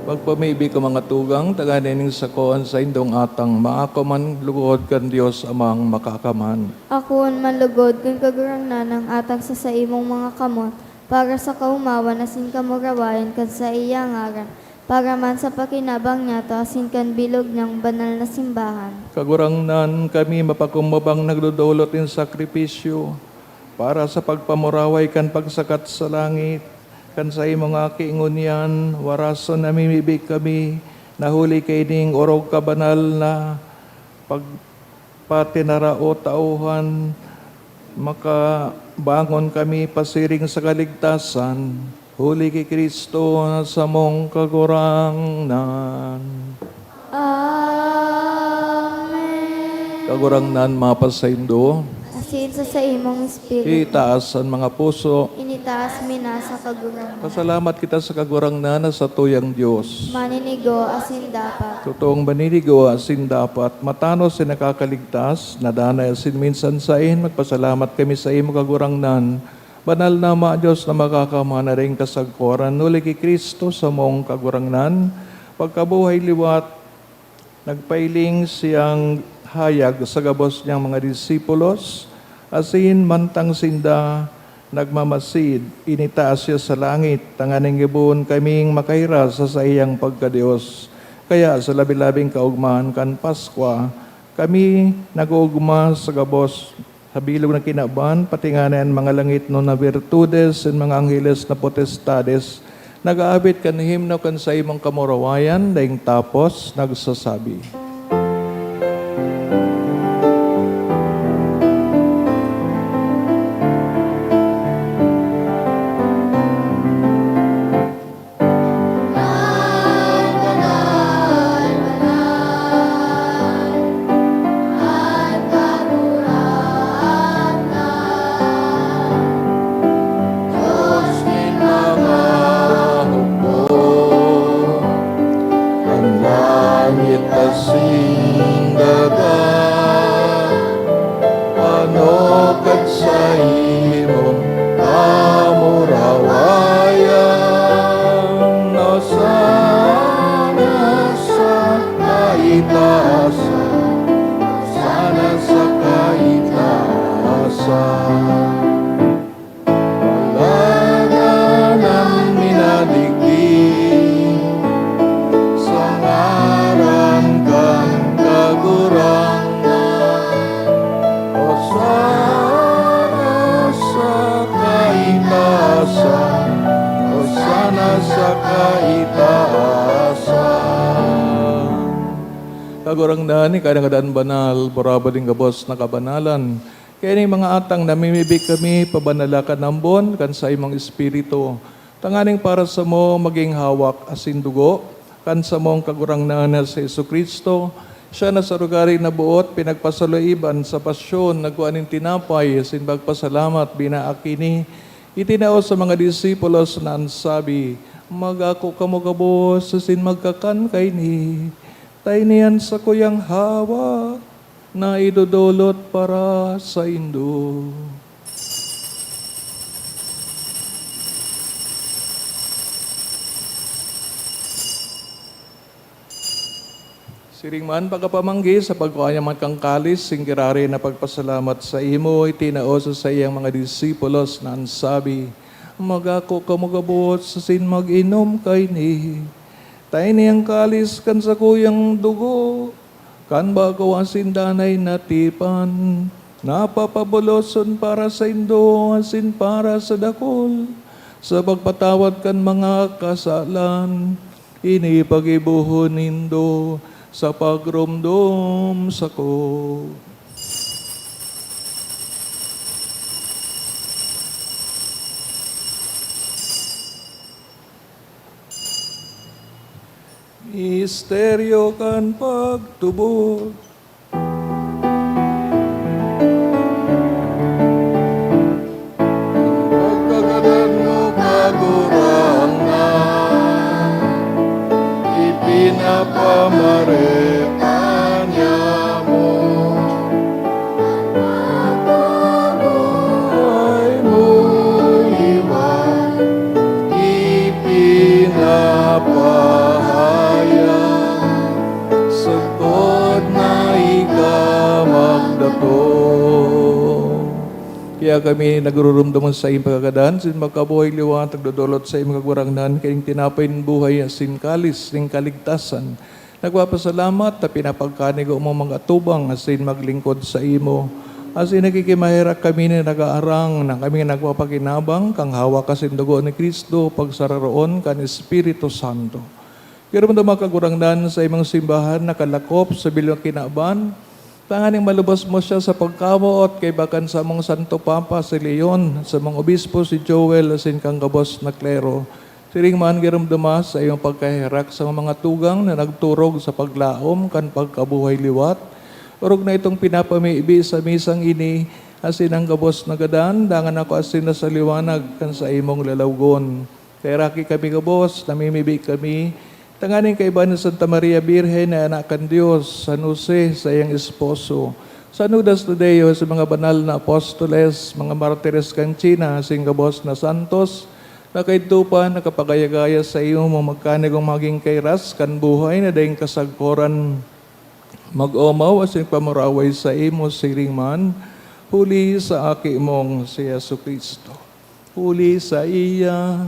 Pagpamibi ko mga tugang, taganining sa koan sa indong atang, maako man lugod kan Diyos amang makakaman. Akoon manlugod kung kagurangnan ng atang sa imong mga kamot, para sa kaumawan asin kamurawayan kan sa iya ngaran, para man sa pakinabang niya to asin kan bilog niyang banal na simbahan. Kagurangnan kami mapakumabang nagdudulot in sakripisyo, para sa pagpamuraway kan pagsakat sa langit, kan sa imong akiingunyan, warason na mimibig kami, nahuli kay ning orog kabanal na pagpatinarao tauhan, makabangon kami pasiring sa kaligtasan, huli kay Kristo na sa mong kagurangnan. Amen. Kagurangnan mapasaindo, Asin sa imong espiritu. itaas ang mga puso, Init taas mina sa kagurang. Pasalamat kita sa kagurangnan sa tuyang Diyos. Maninigo asin dapat. Totoong maninigo asin dapat, matano si nakakaligtas, nadana asin minsan sa in, magpasalamat kami sa imo kagurangnan. Banal na ma Diyos na makakamana rin kasagkoran, nuli kay Kristo sa mong kagurangnan, pagkabuhay liwat, nagpailing siyang hayag sa gabos niyang mga disipulos, asin mantang sinda, nagmamasid, initaas siya sa langit, tanganing gibon kaming makahira sa iyang pagkadiyos. Kaya sa labi-labing kaugmahan kan Paskwa, kami nag-uugma sa gabos, sa bilog na kinaban, patinganan mga langit no na virtudes and mga angheles na potestades, nag-aabit kan himno kan sa imong kamurawayan, daing tapos nagsasabi. Kagurang nani, kadang-kadang banal, boraba din gabos na kabanalan. Kaya ni mga atang namimibig kami, pabanalakan ng bon, kan sa imong espiritu. Tanganing para sa mo maging hawak asin dugo, kan sa mong kagurang nana sa Jesucristo, siya na sa rugari na buot, pinagpasaloiban sa pasyon, nagkuaning tinapay, asin bagpasalamat, binaakini, itinao sa mga disipulos na ansabi, magako kamo gabos, asin magkakan kay ni, tay niyan sa kuyang hawa na idudulot para sa Indo. Siring man pagkapamanggi sa pagkuha man kang kalis, singkirari na pagpasalamat sa imo, itinao sa iyang mga disipulos na ansabi, magako kamugabot sa sin mag-inom kay ni. Tayo niyang kalis kan sa kuyang dugo, kan bago asin danay natipan, napapabuloson para sa Indo, asin para sa dakol, sa pagpatawad kan mga kasalan, inipagibuhon Indo, sa pagrumdom sa ko. Misteryo kan pagtubod, pagkagadan mo kagurangan, ipinapamarepanya mo, ay mo iwan, kaya kami nagururumdaman sa iyong pagkakadan, sin magkabuhay liwat, nagdodolot sa iyong kagurangnan, kayong tinapay ng buhay, sin kalis, sin kaligtasan. Nagpapasalamat, na pinapagkanig o mga tubang, asin maglingkod sa imo. Asin nakikimahirak kami na nag-aarang, na kami nagpapakinabang, kang hawak kasin dugo ni Kristo, pagsararoon kan Espiritu Santo. Kaya naman makagurangnan sa imong simbahan, nakalakop sa bilang kinaban, tanganing malubos mo siya sa pagkamoot kay bakan sa mong Santo Papa si Leon, sa mga obispo si Joel, asin kang gabos na klero. Siring man giramdamas sa iyong pagkahirak sa mga tugang na nagturog sa paglaom kan pagkabuhay liwat. Urog na itong pinapamiibi sa misang ini, asin ang gabos na gadan, dangan ako asin na sa liwanag, kan sa imong lalawgon. Teraki kami gabos, namimibi kami, tanganin kay Iba na Santa Maria Birhen na anak kan Diyos, San Jose sa iyang esposo. Sanudas Tadeo sa mga banal na apostoles, mga martires kan China, singgabos na santos, na kay tupa nakapagayagaya sa iyo mo magkanigong maging kairas kan buhay na dayong kasagkoran mag-omaw asin pamuraway sa imo siring man, huli sa aki mong si Yesu Kristo. Huli sa iya,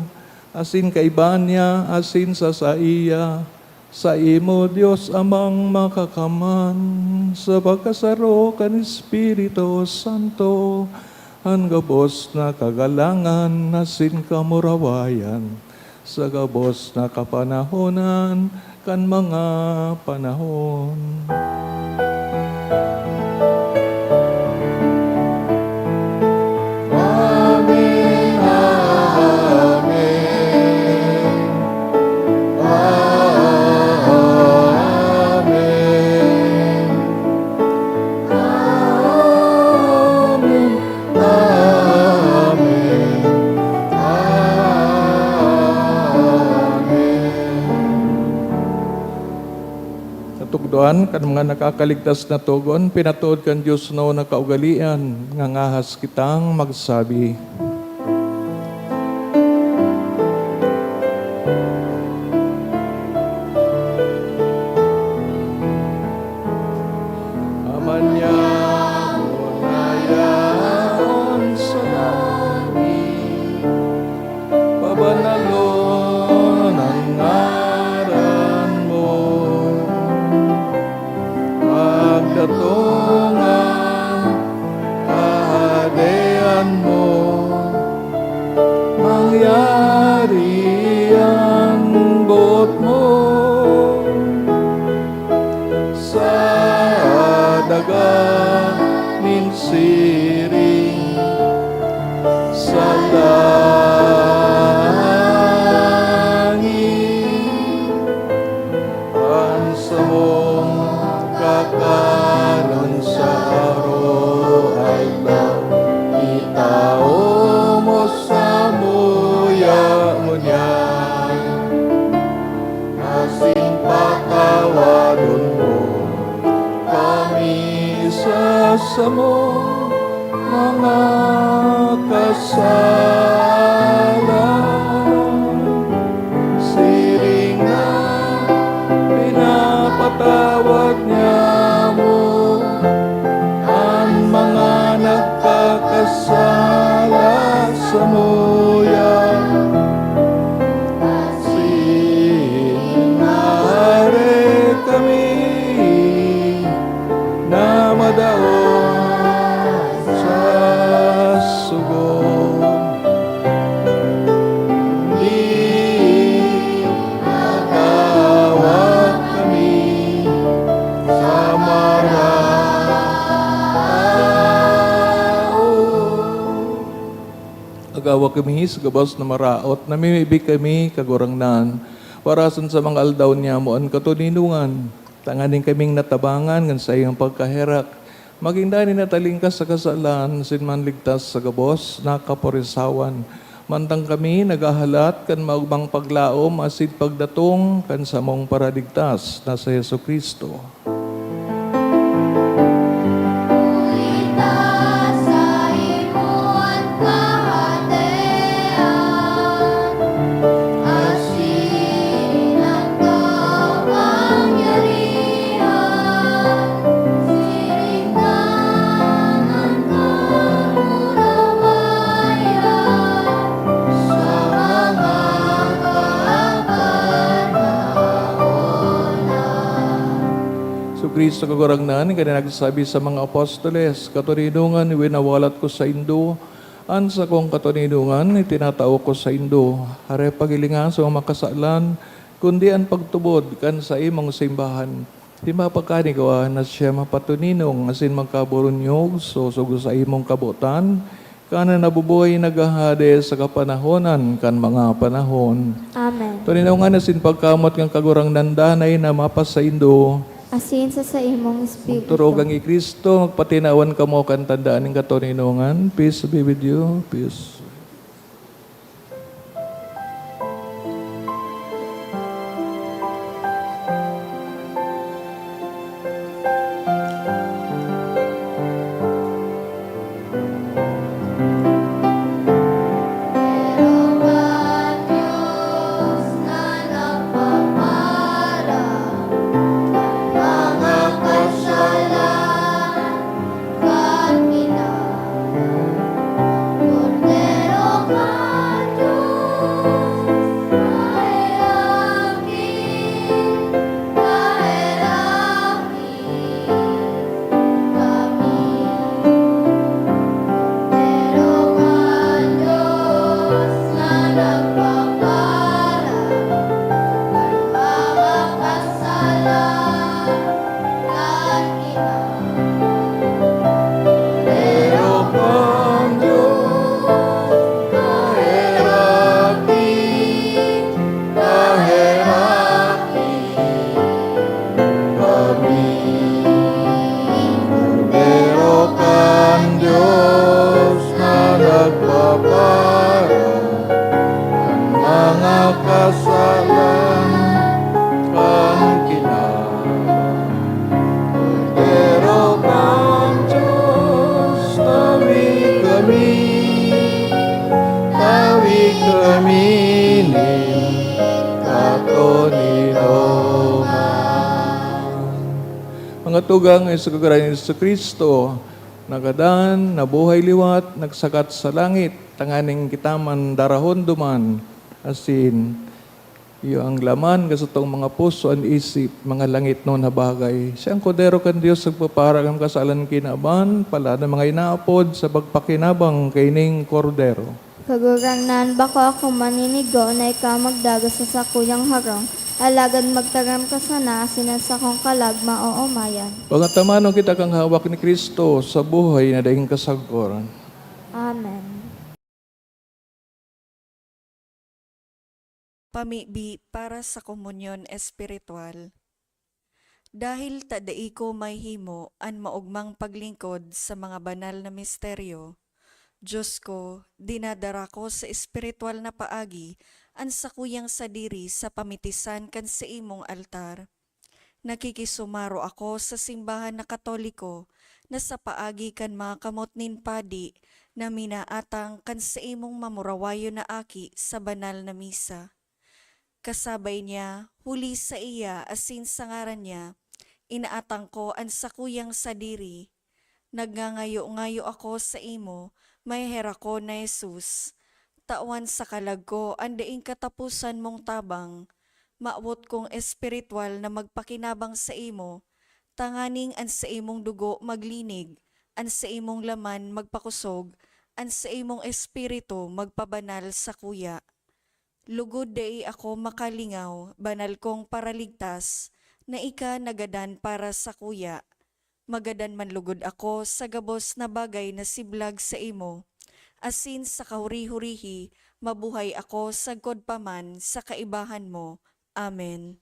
asin kay Banya, asin sa iya, sa imo Dios amang makakaman, sa pagkasaro kan Espiritu Santo, ang gabos na kagalangan, asin kamurawayan, sa gabos na kapanahonan, kan mga panahon. Katugduan, kan mga nakakaligtas na tugon, pinatuod kan Diyos no na kaugalian, nga ngahas kitang magsabi. Amanya munayaon sa langit, pabanalon ang ngaran mo, pagdatungan kahadean mo, mangyari ang buot mo sa daga nin siring sa langit, ang samong kakanon sa araw-araw, itao mo sa muya mo niya, asin patawadon mo kami sa samong mga kasalanan, siring na pinapatawad niya mo ang mga nagkakasala sa muya. Sinare kami na madaon sa sugon, di magawag kami sa maraot. Agawa kami sa gabos na maraot, namimibig kami kagurangnan, warasan sa mga aldaw niya mo ang katuninungan, tanganin kaming natabangan ngan sa iyong pagkaherak, maging dani natalingkas sa kasalan, sinman ligtas sa gabos, nakaporisawan, mantang kami nagahalat kan maugmang paglaom, asid pagdatong kan samong paradigtas na sa Yesu Kristo. Kristo kagurangnan, kaya nagsasabi sa mga apostoles, katuninungan winawalat ko sa Indo, an sa kong katuninungan itinatao ko sa Indo, hare pagilingan sa mga makasalan, kundi ang pagtubod kan sa imong simbahan. Di mapagkanigawa na siya mapatuninong, asin magkaburunyog, so sugo sa imong kabutan, kana nabubuhay nagahade sa kapanahonan kan mga panahon. Amen. Tuninungan asin pagkamot ng kagurang nandanay na mapas sa Indo, asin sa imong espiritu. Turugang i Kristo, magpatinawan ka mo kan tandaan ng katuninungan. Peace be with you. Peace. Mga tugang sa kagarayan ni Kristo, nagadan, nabuhay liwat, nagsakat sa langit, tanganing kitaman, darahon duman, asin, iyo ang laman, kasutong mga puso, ang isip, mga langit noon na bagay. Siyang kodero kan Diyos, nagpaparag ang kasalan kinaban, pala ng mga inaapod sa pagpakinabang kaining kordero. Kagurangnan bako ako maninigo na ikaw magdago sa sakuyang harong. Alagad magtaram ka sana asinan sa kong kalag maoomayan. Pangatamano kita kang hawak ni Kristo sa buhay na daing kasagkoran. Amen. Pamibi para sa komunyon espiritual. Dahil tadai ko may himo an maugmang paglingkod sa mga banal na misteryo, Diyos ko, dinadara ko sa espiritual na paagi an sakuyang sadiri sa pamitisan kan sa imong altar. Nakikisumaro ako sa simbahan na Katoliko na sa paagi kan mga kamot nin padi na minaatang kan sa imong mamurawayo na aki sa banal na misa. Kasabay niya, huli sa iya asin sa ngaran niya, inaatang ko an sakuyang sadiri. Nagngangayo-ngayo ako sa imo, may hera ko na Jesus. Tawan sa kalag ko, andaing katapusan mong tabang, maawot kong espiritual na magpakinabang sa imo, tanganing an sa imong dugo maglinig, an sa imong laman magpakusog, an sa imong espiritu magpabanal sa kuya. Lugod dai ako makalingaw, banal kong paraligtas, na ika nagadan para sa kuya. Magadan man lugod ako sa gabos na bagay na siblag sa imo, asin sa kahuri-hurihi, mabuhay ako sa godpaman sa kaibahan mo. Amen.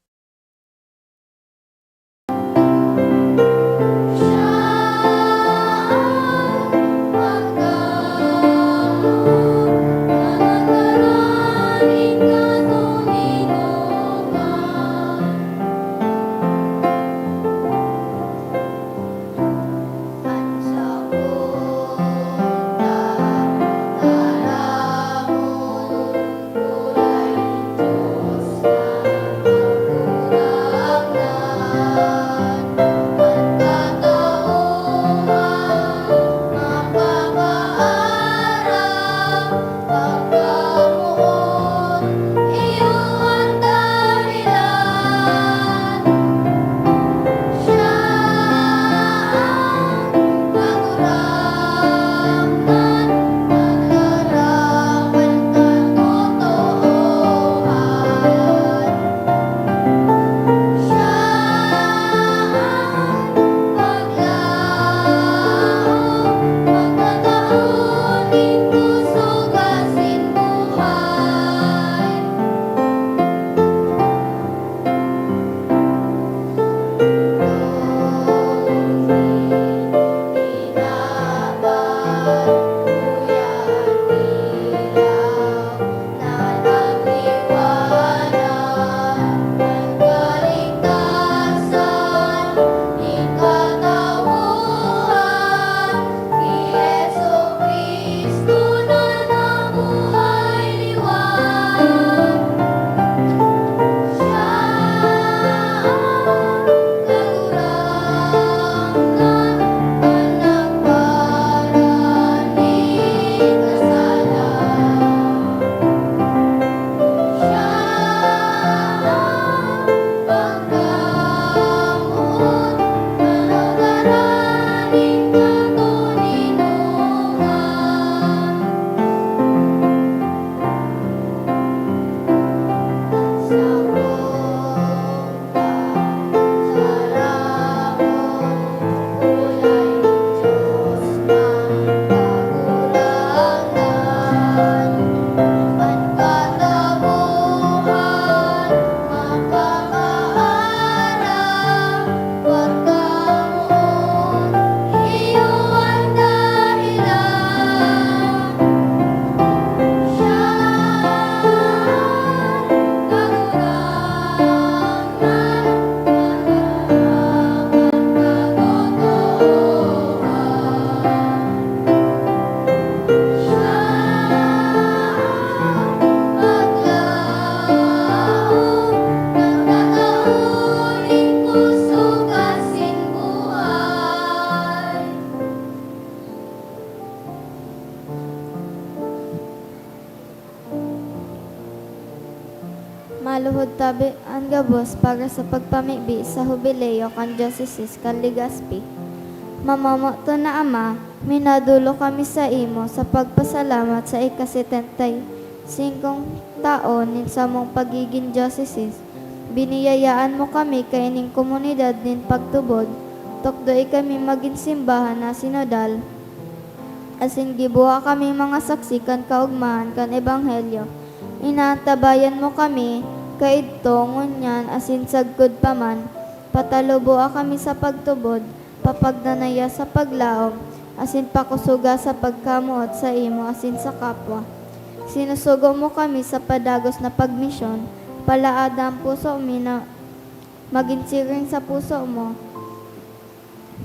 Maluhod tabi ang gabos para sa pagpamibi sa hubileo kan Diocese kan Legazpi. Mamamoto na Ama, minadulo kami sa imo sa pagpasalamat sa ika-75 taon nin sa mong pagiging Diocese. Biniyayaan mo kami kaining komunidad nin pagtubod, tukdoy kami maging simbahan na sinodal, asin gibuha kami mga saksi kan kaugmahan kan ebanghelyo. Inatabayan mo kami, kaidto ngunyan asin sagkod paman, pataluboa kami sa pagtubod, papagdanaya sa paglaom, asin pakusuga sa pagkamuot sa imo asin sa kapwa. Sinusugo mo kami sa padagos na pagmisyon, palaada ang puso mi na maginsiring sa puso mo.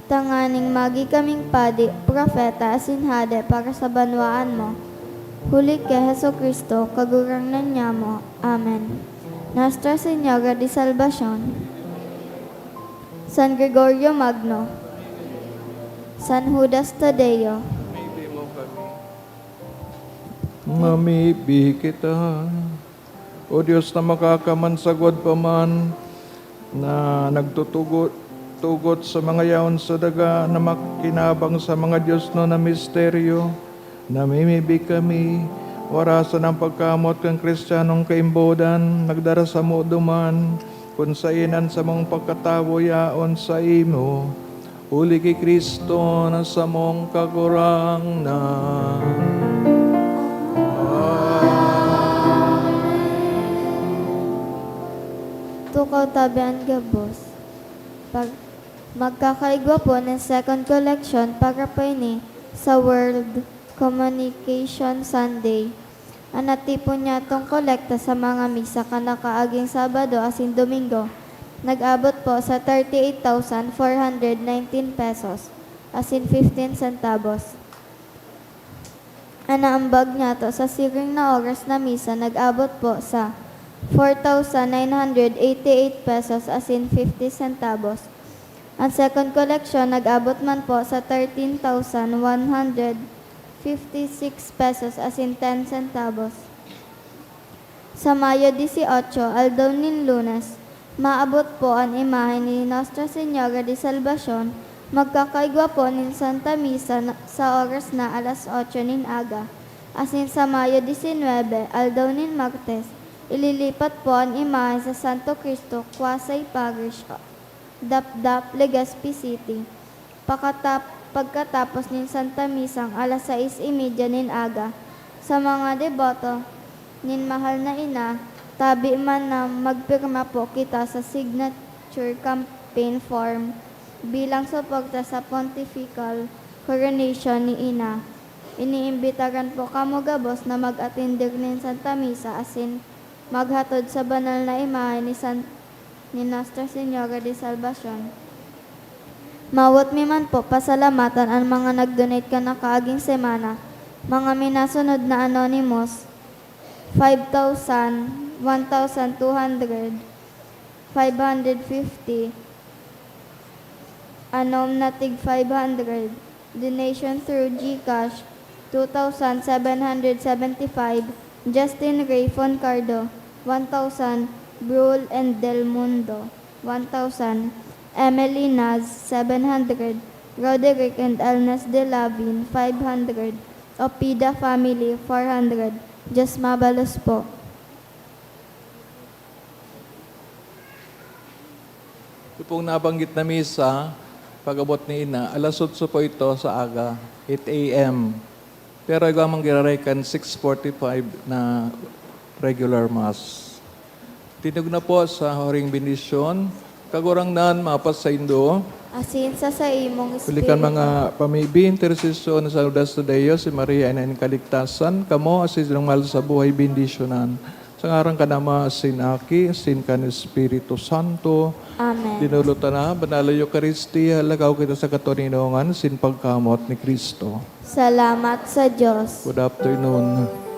Tanganing magi kaming padi, propeta asin hade para sa banwaan mo. Huli kay Heso Kristo, kagurangnan niya mo. Amen. Nuestra Señora de Salvacion, San Gregorio Magno, San Judas Tadeo, Mamibi kita, O Diyos na makakamansagod pa man, na nagtutugot sa mga yaon sa daga na makinabang sa mga Diyos no na misteryo, namimibi kami, warasan ang pagkamot kang Kristiyanong kaimbodan, nagdara sa mo duman, kung sainan sa mong pagkatawo yaon sa imo, uli kay Kristo na sa mong kakurang na. Tukaw tabi ang gabos. Magkakaigwa po ng second collection para po ini sa World Communication Sunday. Anati po niya itong kolekta sa mga misa kanakaaging Sabado asin Domingo. Nag-abot po sa 38,419 pesos asin 15 centavos. Anaambag niya to sa siring na oras na misa nag-abot po sa 4,988 pesos asin 50 centavos. Ang second collection nag-abot man po sa 13,156 pesos asin 10 centavos. Sa Mayo 18, aldaw nin Lunes, maabot po ang imahe ni Nuestra Señora de Salvacion, magkakaigwa po nin Santa Misa sa oras na alas 8 nin aga. Asin sa Mayo 19, aldaw nin Martes, ililipat po ang imahe sa Santo Cristo, Quasay Parish, Dapdap, Legazpi City. Pagkatapos nin Santa Misang alas 6:30 nin aga, sa mga deboto nin mahal na ina, tabi man na magpirma po kita sa signature campaign form bilang suporta sa pontifical coronation ni ina. Iniimbitaran po kamo gabos na mag-atender nin Santa Misa asin maghatod sa banal na imahe ni Nuestra Señora de Salvacion. Mawat mi man po pasalamatan ang mga nag-donate ka na kaaging semana. Mga minasunod na anonymous, 5,000, 1,200, 550, anom na tig 500, donation through GCash, 2,775, Justin Ray Foncardo, 1,000, Brul and Del Mundo, 1,000, Emily Naz, 700, Roderick and Elnes de Lavin, 500, Opida Family, 400, Just Mabalos po. Ito pong nabanggit na misa, pag-abot ni Ina, alas 8 po ito sa aga, 8 a.m. Pero ikaw mang girarekan 6:45 na regular mass. Tinug na po sa horing bendisyon, kagurangnan mapas sa Indo, Asin sa imong Ulikan espiritu. mga pamibi, intersesyon sa Judas Tadeo, si Maria na kaligtasan, kamo asin mahal sa buhay bendisyonan. Sa ngarang ka nama asin aki, asin kan Espiritu Santo, Amen. dinulutan na, banal Eucharistia, lagaw kita sa katuninongan, sin pagkamot ni Kristo. Salamat sa Diyos. Good afternoon.